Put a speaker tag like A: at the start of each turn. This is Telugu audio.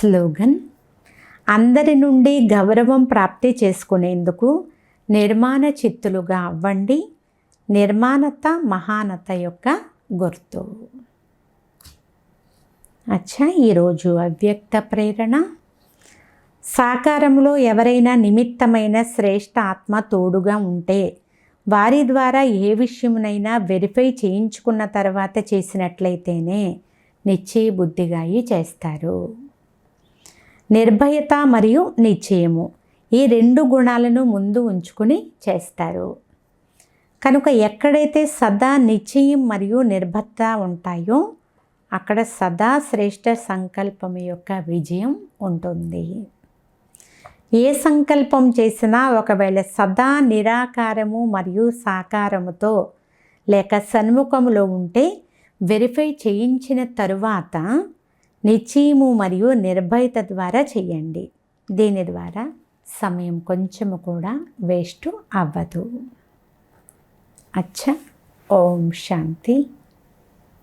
A: స్లోగన్: అందరి నుండి గౌరవం ప్రాప్తి చేసుకునేందుకు నిర్మాణ చిత్తులుగా అవ్వండి. నిర్మాణత మహానత యొక్క గుర్తు. అచ్చా, ఈరోజు అవ్యక్త ప్రేరణ: సాకారంలో ఎవరైనా నిమిత్తమైన శ్రేష్ఠ ఆత్మ తోడుగా ఉంటే వారి ద్వారా ఏ విషయమునైనా వెరిఫై చేయించుకున్న తర్వాత చేసినట్లయితేనే నిశ్చయ బుద్ధిగా చేస్తారు. నిర్భయత మరియు నిశ్చయము, ఈ రెండు గుణాలను ముందు ఉంచుకుని చేస్తారు. కనుక ఎక్కడైతే సదా నిశ్చయం మరియు నిర్భయత ఉంటాయో అక్కడ సదా శ్రేష్ఠ సంకల్పం యొక్క విజయం ఉంటుంది. ఏ సంకల్పం చేసినా ఒకవేళ సదా నిరాకారము మరియు సాకారముతో లేక సన్ముఖములో ఉంటే వెరిఫై చేయించిన తరువాత నిశ్చయము మరియు నిర్భయత ద్వారా చేయండి. దీని ద్వారా సమయం కొంచెము కూడా వేస్ట్ అవ్వదు. అచ్చా, ఓం శాంతి.